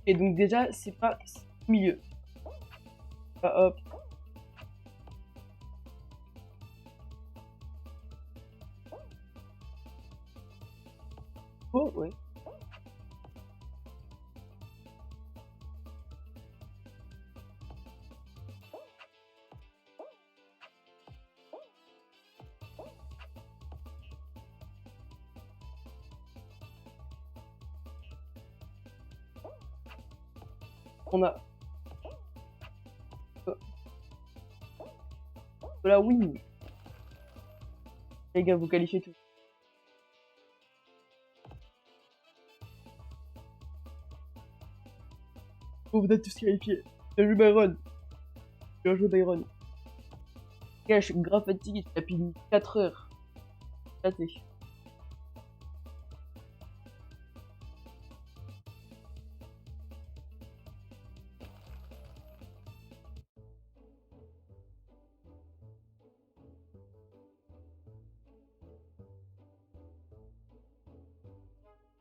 Et donc déjà, c'est pas au milieu. Ah, hop. Oh, ouais. On a... Voilà, oui. Les gars, vous qualifiez tout. Oh, vous êtes tous qualifiés. Bien joué, Byron. Bien joué, Byron. Les gars, je suis grave fatigué. J'ai tapé 4 heures. Raté.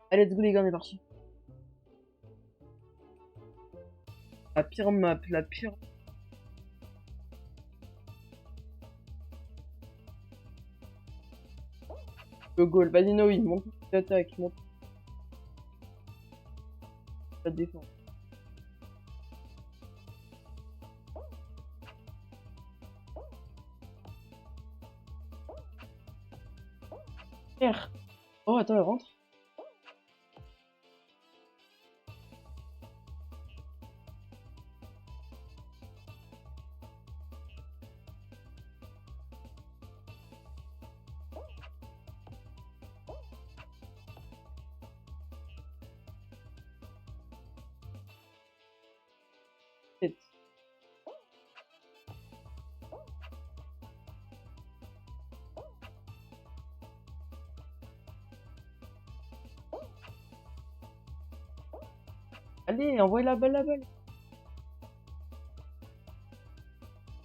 Allez, let's go, les gars, on est parti. La pire map, la pire... Le goal. Vas-y, Noé, monte l'attaque, monte la défense. R. Oh, attends, elle rentre. Tête. Allez, envoie la balle, la balle.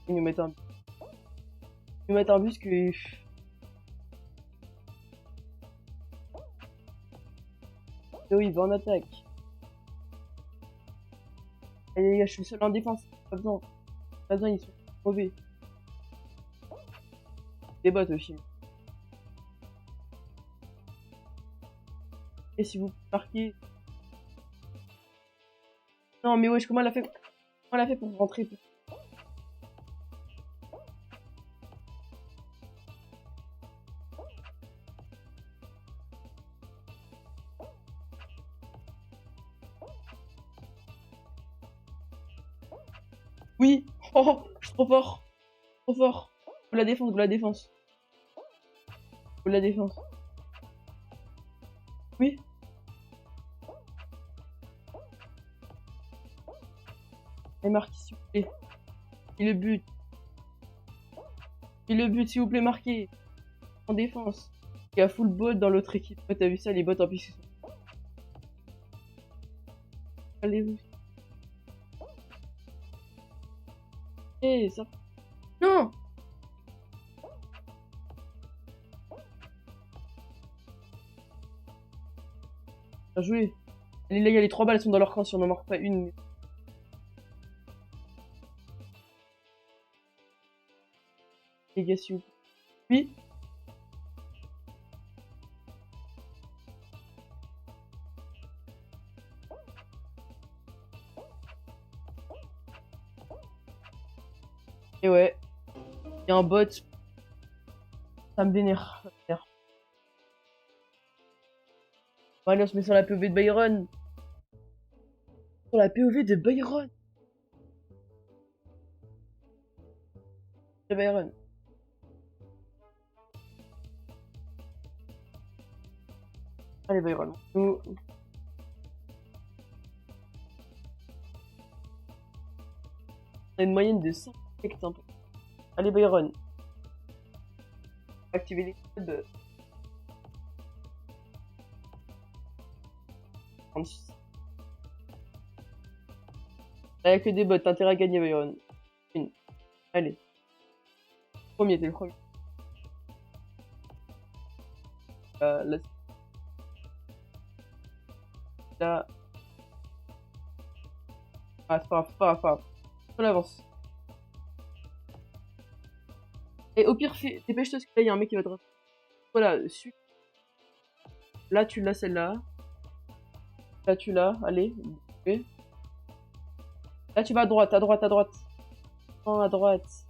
Ils nous mettent un... Ils nous mettent un bus que... Noé, il va en attaque. Allez les gars, je suis seul en défense. Pas besoin. Pas besoin, ils sont mauvais. Des bots aussi. Et si vous marquez... Non mais wesh, comment elle a fait? Comment elle a fait pour rentrer? Oui. Oh, je suis trop fort. Trop fort. Faut la défense, faut la défense. Faut la défense. Oui. Et marquez s'il vous plaît. Et le but. Et le but s'il vous plaît, marquez. En défense. Il y a full bot dans l'autre équipe. Ouais, t'as vu ça, les bots en plus ils sont... Allez-vous. Eh, ça... Non. Bien joué. Allez les gars, les 3 balles elles sont dans leur camp si on n'en marque pas une. Les gars, s'il vous plaît. Oui. Et un bot, ça me vénère. Bon, allez, on se met sur la POV de Byron. Sur la POV de Byron. De Byron. Allez, Byron. On a une moyenne de 5 effects un peu. Allez, Byron. Activez les codes. 36. Il n'y a que des bots, t'as intérêt à gagner, Byron. Une. Allez. Premier, t'es le premier. Là. Là. Ah, c'est pas grave. On avance. Et au pire, dépêche-toi, parce que là, il y a un mec qui va te... Voilà, suis. Là, tu l'as, celle-là. Là, tu l'as. Allez. Okay. Là, tu vas à droite. Non, à droite.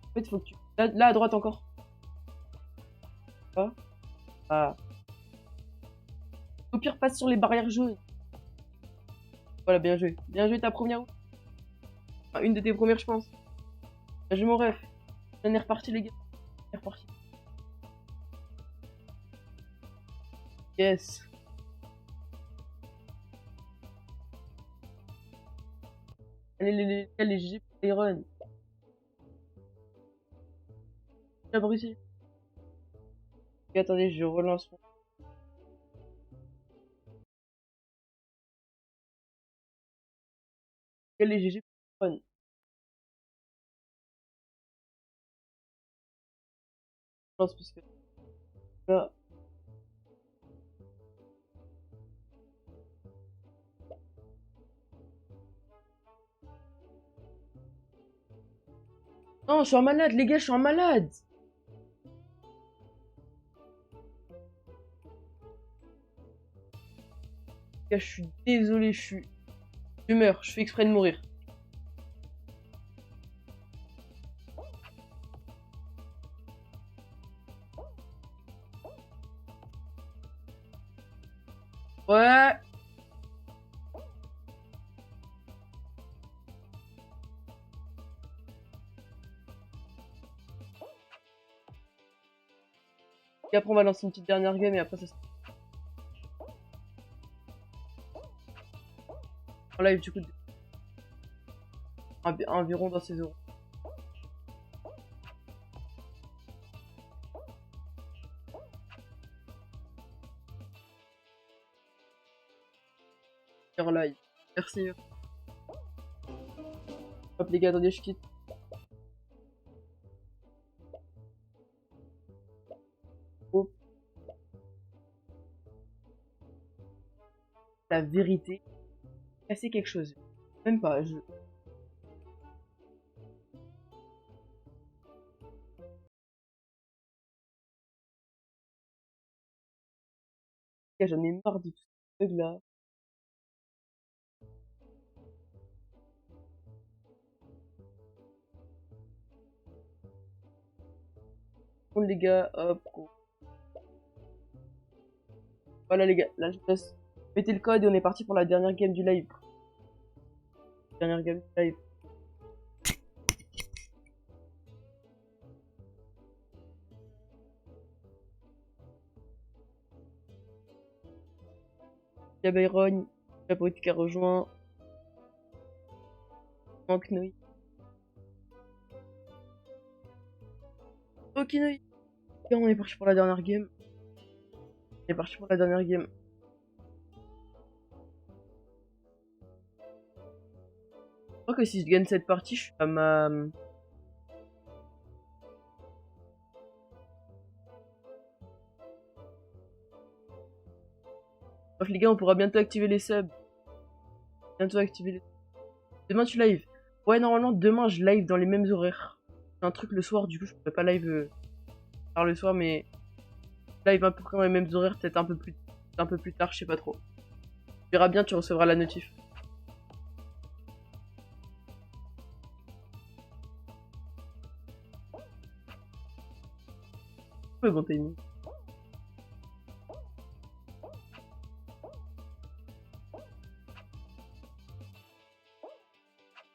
En fait, faut que tu... Là à droite encore. Là. Ah. Au pire, passe sur les barrières jaunes. Voilà, bien joué. Bien joué, ta première. Enfin, une de tes premières, je pense. J'ai mon ref. On est reparti, les gars. On est reparti. Yes. Allez, les GG pour les runs. Abruti. Attendez, je relance mon... Les GG pour les runs. Je pense parce que... Là... Non, je suis un malade, les gars, je suis un malade. Les gars, je suis désolé, je meurs, je fais exprès de mourir. Ouais. Et après, on va lancer une petite dernière game et après, ça se... En live, du coup, environ dans ces euros. Sur live. Merci. Hop, les gars, attendez, je quitte. Oh. La vérité. Casser quelque chose. Même pas, je... J'en ai marre de tout ce bug là. Bon les gars, hop. Voilà les gars, là je vous laisse. Mettez le code et on est parti pour la dernière game du live. Dernière game du live. Il y a Byron, la politique a rejoint. Manque Noï. Ok Noï. On est parti pour la dernière game. On est parti pour la dernière game. Je crois que si je gagne cette partie, je suis à ma... Bref les gars, on pourra bientôt activer les subs. Bientôt activer les... Demain tu live. Ouais, normalement demain je live dans les mêmes horaires. C'est un truc le soir, du coup je pourrais pas live tard le soir, mais live à peu près dans les mêmes horaires, peut-être un peu plus tard, je sais pas trop. Tu verras bien, tu recevras la notif. Le bon timing.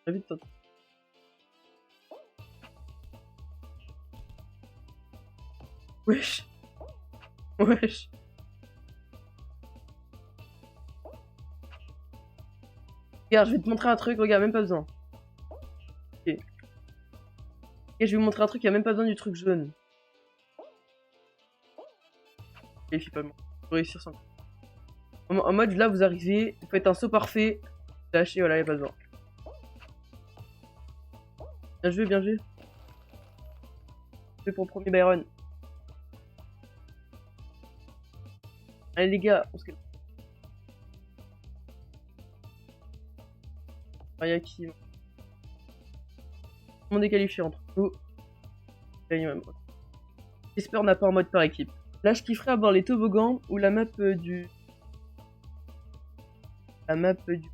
Très vite, toi. Wesh. Wesh. Regarde, je vais te montrer un truc, regarde, même pas besoin. Ok. Ok, je vais vous montrer un truc, il y a même pas besoin du truc jaune. Ok, je sais pas, faut réussir sans. En mode, là, vous arrivez, vous faites un saut parfait, vous lâchez, voilà, il y a pas besoin. Bien joué, bien joué. Fait pour le premier Byron. Allez les gars, on se calme. Ah, y'a qui? Tout le monde est qualifié entre nous. J'espère n'a pas en mode par équipe. Là, je kifferais avoir les toboggans ou la map du... La map du...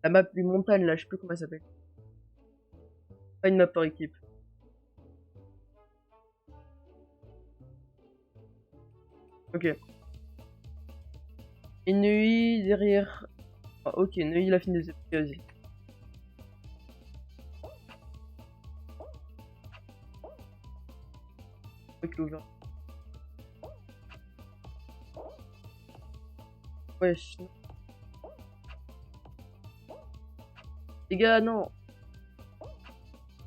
La map du montagne, là, je sais plus comment elle s'appelle. Pas une map par équipe. Ok. Et Neuilly derrière... Ah, ok, Neuilly la fin de... Vas-y. Ok, ouvert. Wesh. Les gars, non.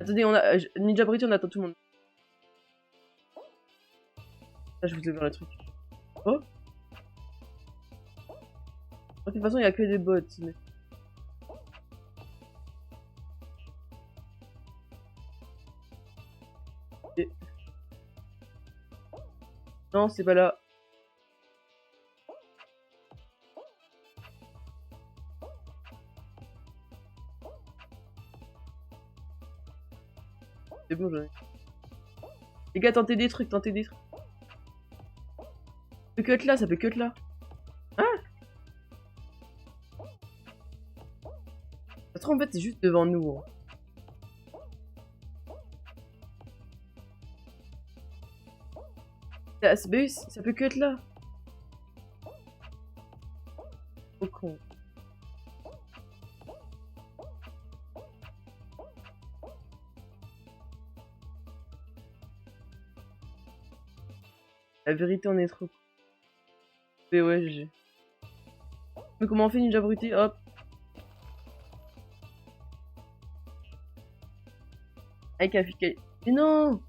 Attendez, on a... Ninja Brity, on attend tout le monde. Là, je vous ai ouvert le truc. Oh. De toute façon, il n'y a que des bots. Mais... Et... Non, c'est pas là. C'est bon, j'en ai. Les gars, tentez des trucs, tentez des trucs. Ça peut cut là, ça peut cut là. Hein? Ça se trouve, en fait, c'est juste devant nous. Hein. Bah oui, ça peut cut là. Oh con. La vérité, on est trop. Mais ouais, j'ai. Mais comment on fait Ninja Bruti? Hop. Avec un ficaille. Mais non!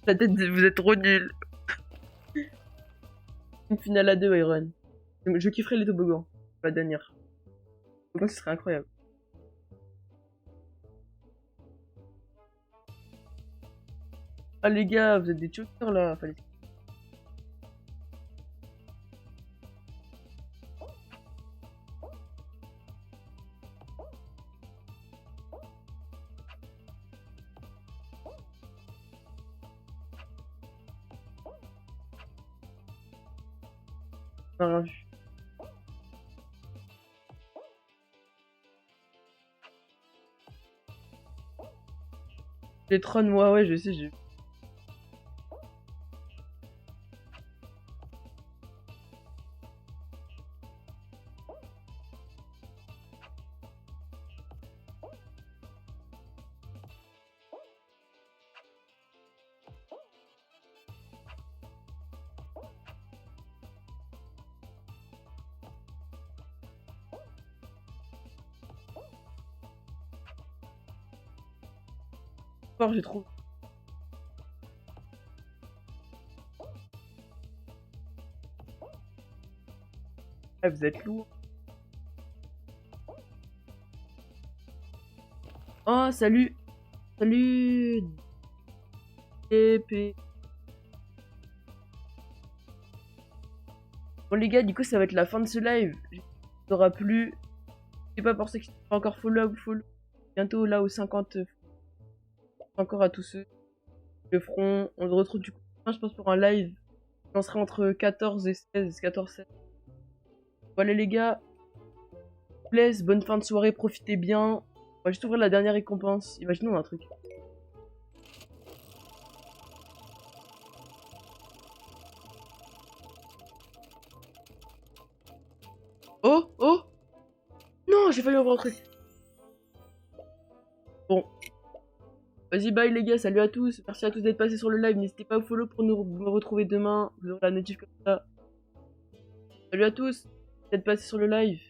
La tête, vous êtes trop nuls. Une finale à 2, Iron. Je kifferais les toboggans. La dernière. Donc, ce serait incroyable. Ah, les gars, vous êtes des chokers là. Fallait... On a rien vu. Les trônes, moi, ouais, je sais, j'ai. Fort, j'ai trop. Ah, vous êtes lourd. Oh, salut. Salut. DP. Bon, les gars, du coup, ça va être la fin de ce live. Ça aura plu. C'est pas pour ceux qui sont pas encore follow. Bientôt, là, aux 50. Encore à tous ceux qui le feront. On se retrouve du coup, je pense, pour un live. On sera entre 14 et 16. 14-16. Voilà, les gars. Bonne fin de soirée. Profitez bien. On va juste ouvrir la dernière récompense. Imaginons un truc. Oh, oh! Non, j'ai failli ouvrir un truc. Bon. Vas-y, bye les gars, salut à tous. Merci à tous d'être passés sur le live. N'hésitez pas à follow pour me retrouver demain. Vous aurez la notif comme ça. Salut à tous d'être passés sur le live.